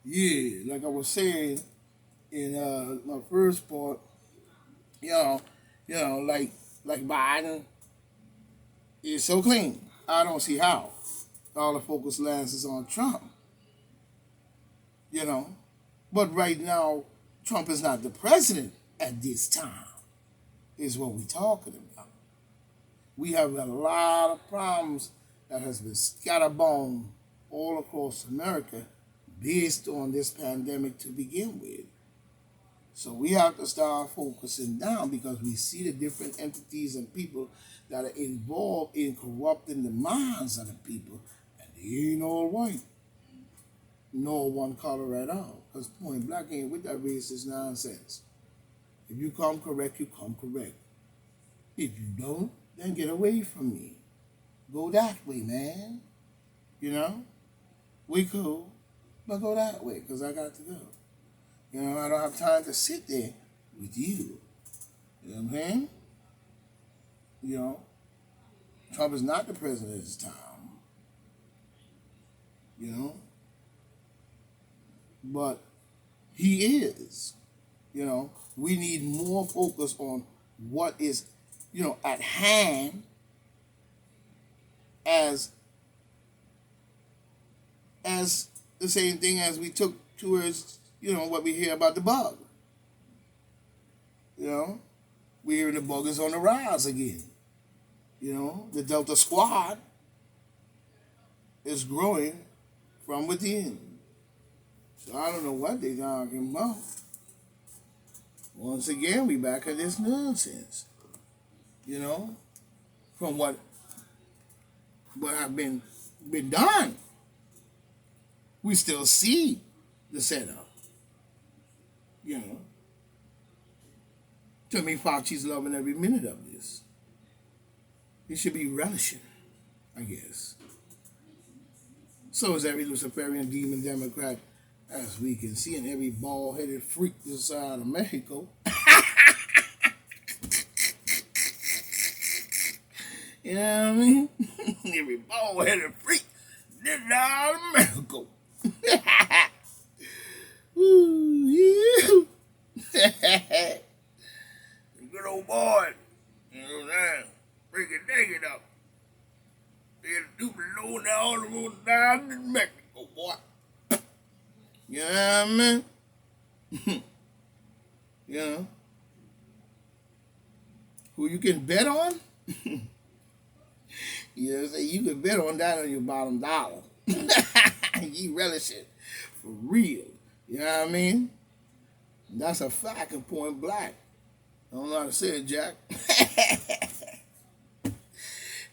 Yeah, like I was saying in my first part, you know, like Biden is so clean. I don't see how. All the focus lands is on Trump, you know. But right now, Trump is not the president at this time, is what we're talking about. We have a lot of problems that has been scatterbound all across America based on this pandemic to begin with. So we have to start focusing down because we see the different entities and people that are involved in corrupting the minds of the people, and they ain't all white, nor one color at all. Because point black ain't with that racist nonsense. If you come correct, you come correct. If you don't, then get away from me. Go that way, man. You know, we cool, but go that way because I got to go. You know, I don't have time to sit there with you. You know what I'm saying? You know, Trump is not the president at this time. You know, but he is. You know, we need more focus on what is, at hand as the same thing as we took towards, what we hear about the bug. You know, we hear the bug is on the rise again. You know, the Delta Squad is growing from within. So I don't know what they're talking about. Once again, we back at this nonsense. You know, from what have been done, we still see the setup. You know, to me, Fauci's loving every minute of this. He should be relishing, I guess. So is every Luciferian demon Democrat, as we can see, and every bald-headed freak this side of Mexico. You know what I mean? Every bald-headed freak this side of Mexico. Ooh, yeah. Good old boy. You know what I'm saying? Break it up. They're stupid low now all the way down in Mexico, boy. You know what I mean? You know? Who you can bet on? You know what I'm saying? You can bet on that on your bottom dollar. You relish it. For real. You know what I mean? That's a fact in point black. I don't know how to say it, Jack.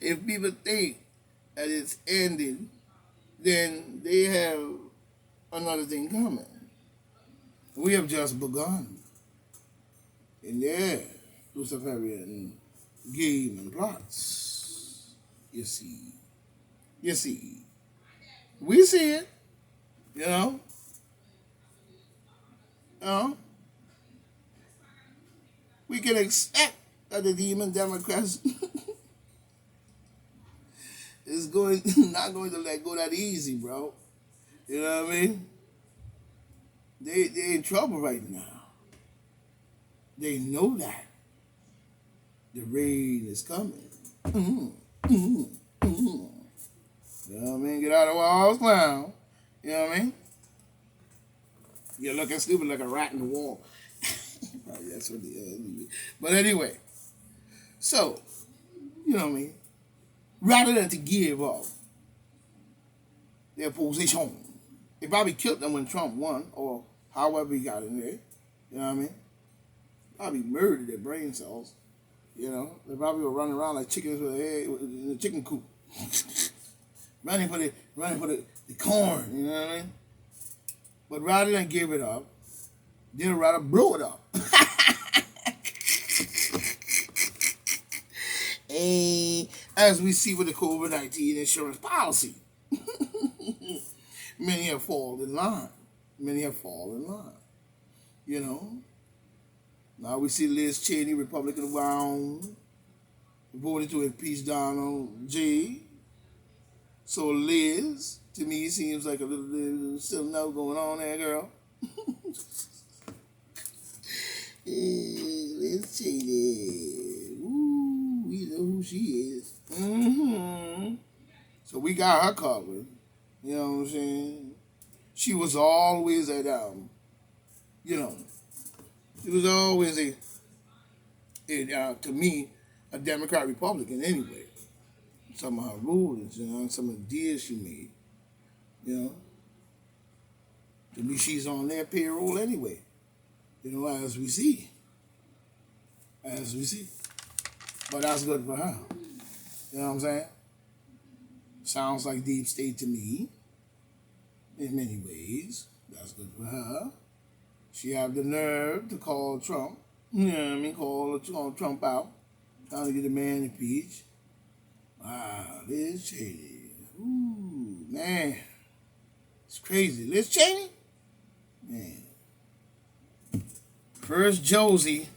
If people think that it's ending, then they have another thing coming. We have just begun. In their Luciferian game and plots. You see. You see. We see it. You know? You know? We can expect that the demon Democrats is not going to let go that easy, bro. You know what I mean? They in trouble right now. They know that the rain is coming. Mm-hmm. Mm-hmm. Mm-hmm. You know what I mean? Get out of the walls now. You know what I mean? You're looking stupid like a rat in the wall. That's what but anyway, so, you know what I mean? Rather than to give up their position, they probably killed them when Trump won, or however he got in there. You know what I mean? Probably murdered their brain cells. You know, they probably were running around like chickens with a head in a chicken coop, running for the corn. You know what I mean? But rather than give it up, they'd rather blow it up. As we see with the COVID-19 insurance policy, many have fallen in line. Many have fallen in line. You know. Now we see Liz Cheney, Republican wound, voted to impeach Donald J. So Liz, to me, seems like a little still no going on there, girl. Liz Cheney. Ooh, we know who she is. So we got her covered. You know what I'm saying? She was always at you know, she was always to me, a Democrat Republican anyway. Some of her rulings, some of the deals she made, you know. To me, she's on their payroll anyway, as we see. As we see. But that's good for her. You know what I'm saying? Sounds like deep state to me, in many ways. That's good for her. She have the nerve to call Trump, call Trump out, trying to get the man impeached. Wow, Liz Cheney. Ooh, man. It's crazy. Liz Cheney? Man. First Josie,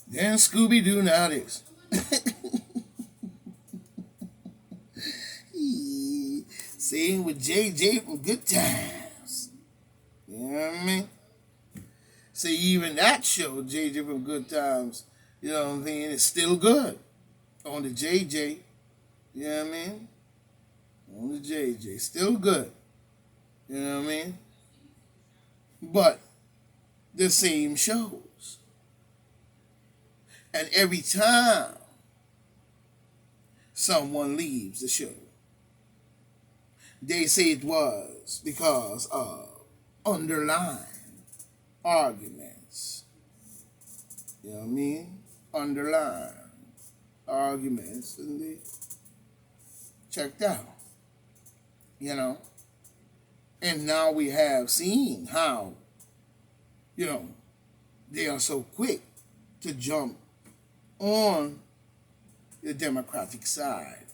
then Scooby-Doo, now this. Same with JJ from Good Times. You know what I mean? See, even that show, JJ from Good Times, you know what I'm saying, it's still good. On the JJ, you know what I mean? On the JJ, still good. You know what I mean? But the same shows. And every time someone leaves the show, they say it was because of underlying arguments. You know what I mean? Underlying arguments, and they checked out. And now we have seen how, they are so quick to jump on the Democratic side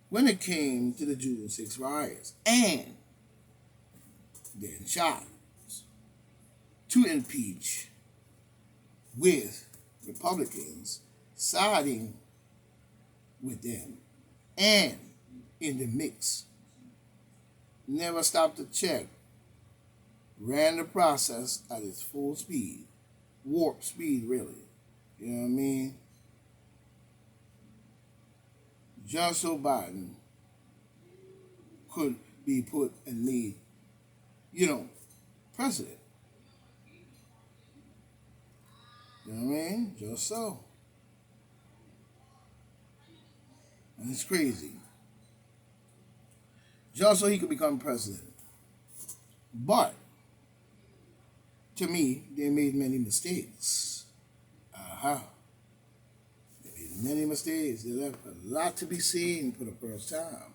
when it came to the June 6 riots and then shots to impeach with Republicans siding with them and in the mix. Never stopped to check. Ran the process at its full speed. Warp speed, really. You know what I mean? Just so Biden could be put and made, president. You know what I mean? Just so. And it's crazy. Just so he could become president. But, to me, they made many mistakes. They made many mistakes. They left a lot to be seen for the first time.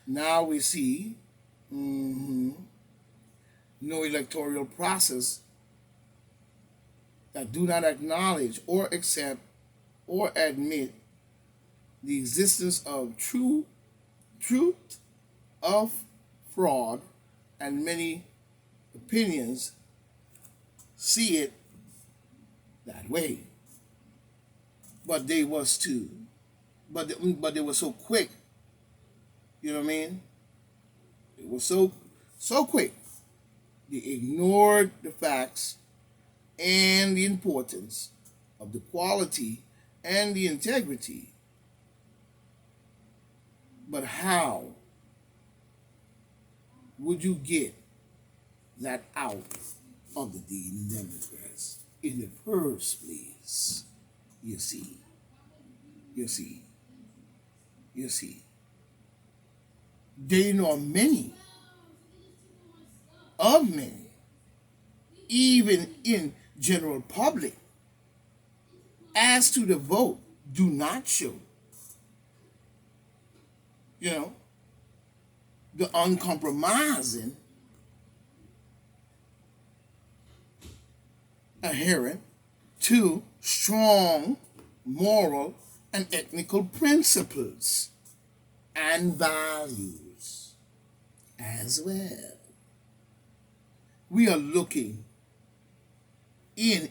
Now we see no electoral process that do not acknowledge or accept or admit the existence of truth of fraud, and many opinions see it that way. But they was too. But they were so quick. You know what I mean? It was so quick. They ignored the facts and the importance of the quality and the integrity. But how would you get that out of the Democrats in the first place? You see. They know many, even in general public, as to the vote, do not show. The uncompromising adherent to strong moral and ethical principles and values as well. We are looking in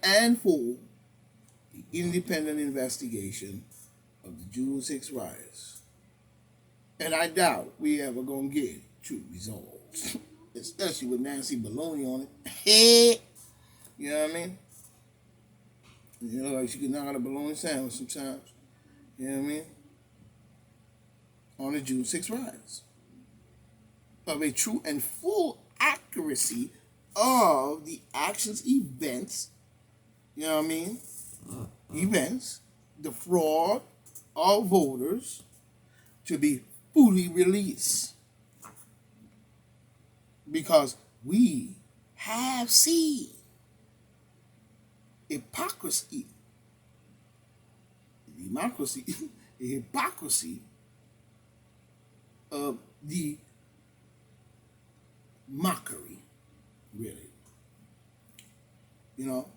and for the independent investigation of the June 6 riots. And I doubt we ever gonna get true results. Especially with Nancy Baloney on it. You know what I mean? You know, like she can knock out a bologna sandwich sometimes. You know what I mean? On the June 6 riots. Of a true and full accuracy of the actions, events, you know what I mean? Events, the fraud of voters to be fully released. Because we have seen hypocrisy, democracy, the hypocrisy of the mockery, really. You know,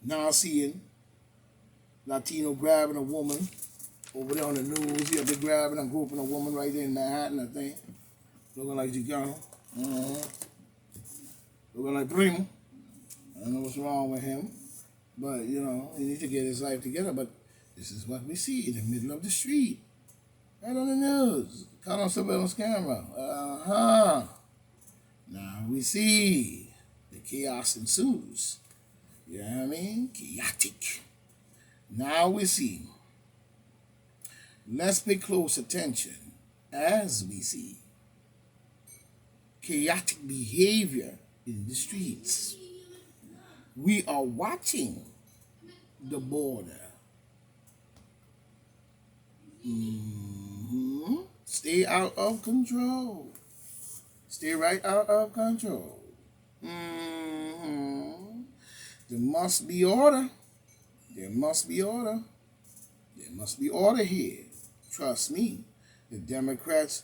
now seeing Latino grabbing a woman over there on the news. Yeah, they're grabbing and groping a woman right there in Manhattan, I think. Looking like Chicano. Looking like Primo. I don't know what's wrong with him. But, you know, he needs to get his life together. But this is what we see in the middle of the street. Right on the news. Caught on surveillance camera. Now we see the chaos ensues. You know what I mean? Chaotic. Now we see. Let's pay close attention as we see chaotic behavior in the streets. We are watching the border. Stay out of control. Stay right out of control. There must be order. There must be order. There must be order here. Trust me. The Democrats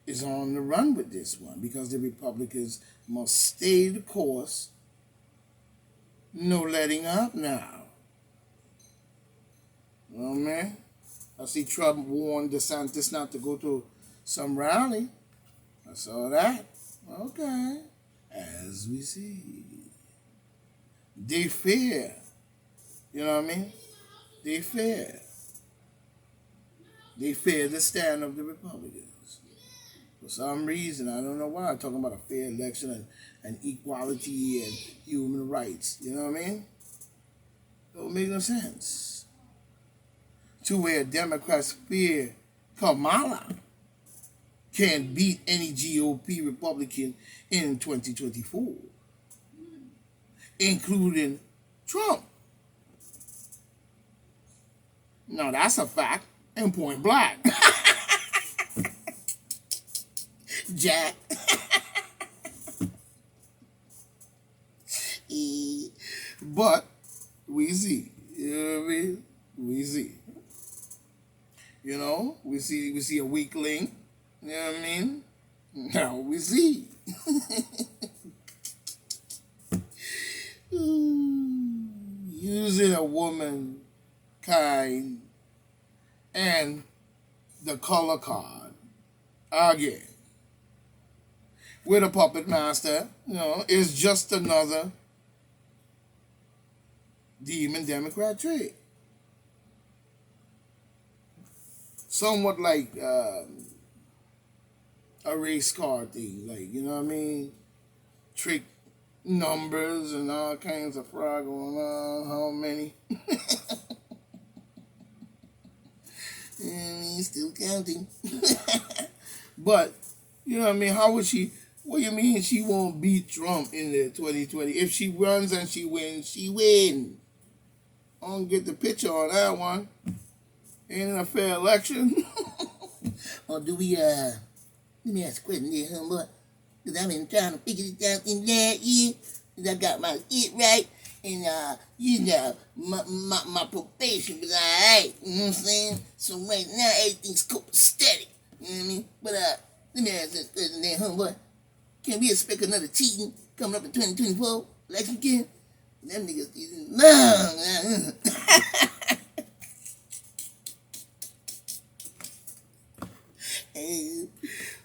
is on the run with this one because the Republicans must stay the course. No letting up now. Oh man. I see Trump warned DeSantis not to go to some rally. I saw that. Okay. As we see. They fear. You know what I mean? They fear. They fear the stand of the Republicans. For some reason, I don't know why, I'm talking about a fair election and equality and human rights. You know what I mean? Don't make no sense. To where Democrats fear Kamala can't beat any GOP Republican in 2024, including Trump. No, that's a fact and point blank. Jack. But we see. You know what I mean? We see. You know, we see a weak link. You know what I mean? Now we see. Using a woman kind and the color card again with a puppet master, you know, is just another demon Democrat trick. Somewhat like a race card thing, like, you know what I mean? Trick numbers and all kinds of fraud going on. How many? Still counting. But, you know what I mean? How would she, what do you mean she won't beat Trump in the 2020? If she runs and she wins, she wins. I don't get the picture on that one. Ain't it a fair election? Or do we, let me ask a question there, homeboy. Because I've been trying to figure this out in that year. Because I got my shit right. And, you know, my probation was alright. You know what I'm saying? So right now, everything's copacetic. You know what I mean? But, let me ask this question there, homeboy. Can we expect another cheating coming up in 2024? Election again? Them niggas, no.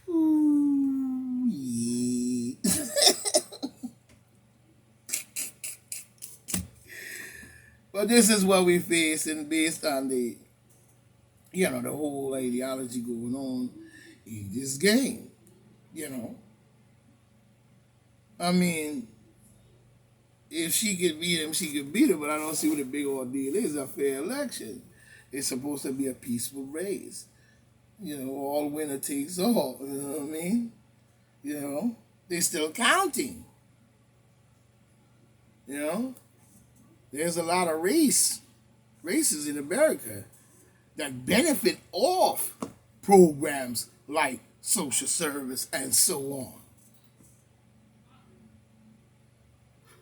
Ooh, yeah. But this is what we face, and based on the the whole ideology going on in this game. You know, I mean, if she could beat him, she could beat him, but I don't see what the big ordeal is. A fair election. It's supposed to be a peaceful race. All winner takes all. You know what I mean? They're still counting. You know, there's a lot of races in America that benefit off programs like social service and so on.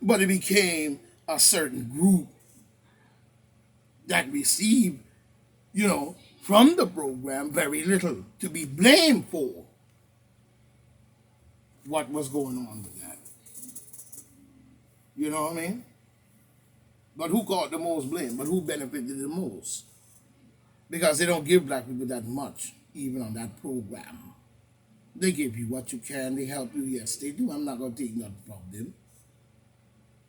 But it became a certain group that received, from the program very little to be blamed for what was going on with that. You know what I mean? But who got the most blame? But who benefited the most? Because they don't give black people that much, even on that program. They give you what you can, they help you, yes, they do. I'm not going to take nothing from them.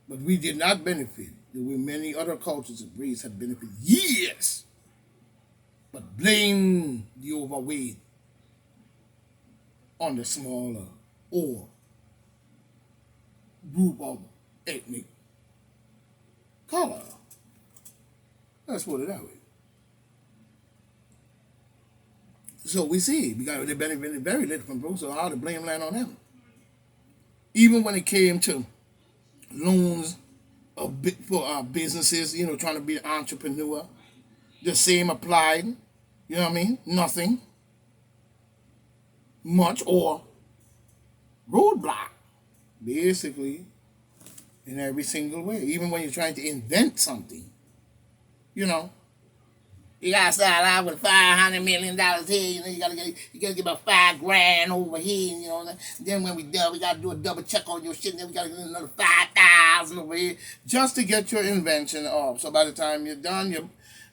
But we did not benefit the way many other cultures and races had benefited years. But blame the overweight on the smaller or group of ethnic color. Let's put it that way. So we see, because they benefited very little from bro, so how the blame land on them. Even when it came to loans for businesses, trying to be an entrepreneur, the same applied. You know what I mean? Nothing much or roadblock, basically, in every single way. Even when you're trying to invent something, you gotta start out with $500 here. You gotta get about $5,000 over here. Then when we done, we gotta do a double check on your shit. And then we gotta get another 5,000 over here just to get your invention off. So by the time you're done,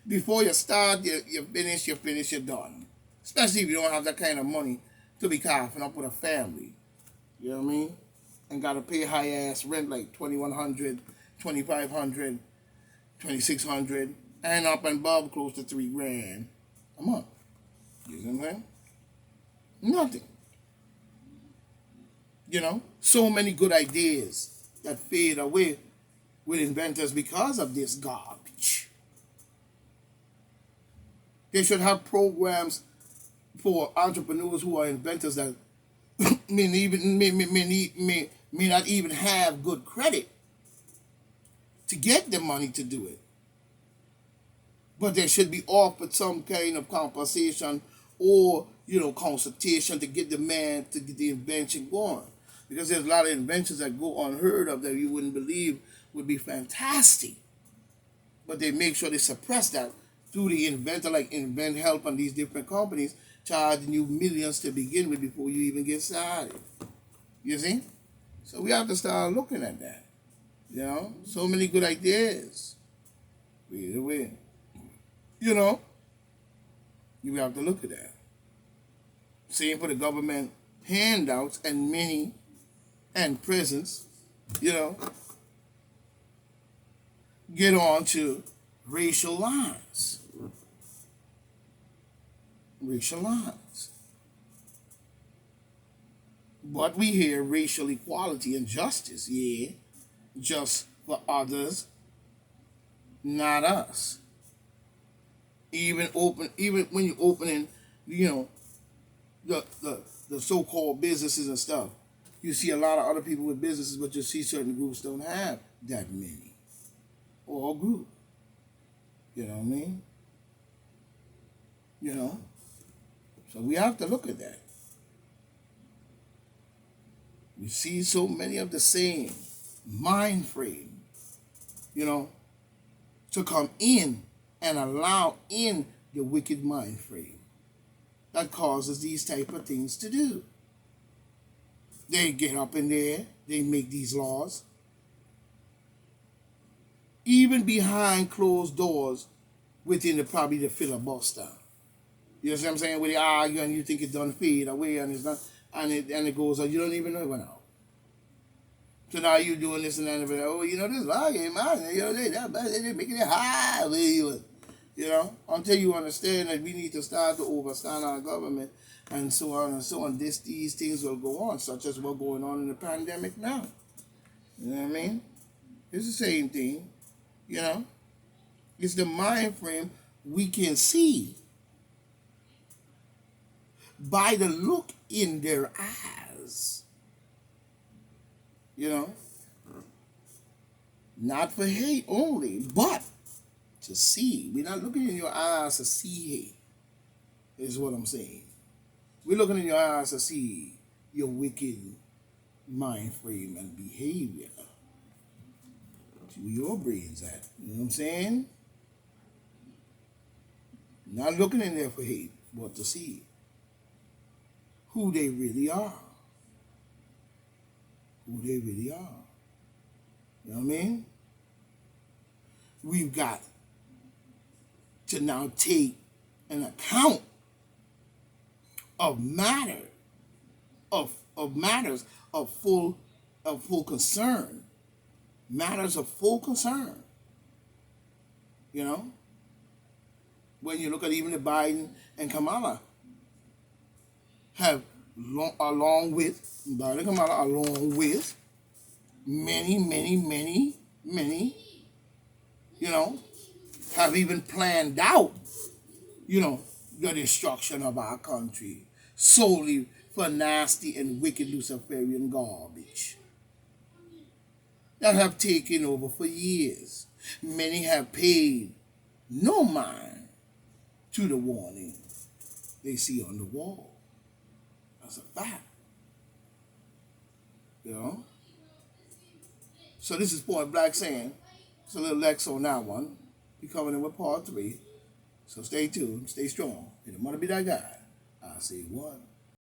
before you start, you finish, you're done. Especially if you don't have that kind of money to be coughing up with a family. You know what I mean? And gotta pay high ass rent like $2,100, $2,500, $2,600. And up and above close to $3,000 a month. You know what I'm saying? Nothing. So many good ideas that fade away with inventors because of this garbage. They should have programs for entrepreneurs who are inventors that may not even have good credit to get the money to do it. But they should be offered some kind of compensation or, consultation to get the man to get the invention going. Because there's a lot of inventions that go unheard of that you wouldn't believe would be fantastic. But they make sure they suppress that through the inventor, like Invent Help and these different companies, charging you millions to begin with before you even get started. You see? So we have to start looking at that. So many good ideas. Either way. You have to look at that. Same for the government handouts and many and presents, get on to racial lines. Racial lines. But we hear racial equality and justice, yeah, just for others, not us. Even when you're opening, the so-called businesses and stuff, you see a lot of other people with businesses, but you see certain groups don't have that many, or a group. You know what I mean? So we have to look at that. We see so many of the same mind frame, to come in and allow in the wicked mind frame that causes these type of things to do. They get up in there, they make these laws. Even behind closed doors within probably the filibuster. You know what I'm saying? Where they argue and you think it done fade away and it's not, and it goes on, you don't even know it went out. So now you doing this and that, and this law came out, they making it high. You know, until you understand that we need to start to overstand our government and so on and so on, these things will go on, such as what's going on in the pandemic now. You know what I mean? It's the same thing. You know, it's the mind frame we can see by the look in their eyes. You know, not for hate only, but to see. We're not looking in your eyes to see hate, is what I'm saying. We're looking in your eyes to see your wicked mind frame and behavior. See where your brain's at. You know what I'm saying? Not looking in there for hate, but to see who they really are. Who they really are. You know what I mean? We've got to now take an account of matters of full concern. Matters of full concern. You know? When you look at even the Biden and Kamala have along with many, you know, have even planned out, you know, the destruction of our country solely for nasty and wicked Luciferian garbage that have taken over for years. Many have paid no mind to the warning they see on the wall. That's a fact. You know? So this is Point Black saying, it's a little Lex on that one. We're coming in with part 3. So stay tuned, stay strong. And the money be that guy. I say one.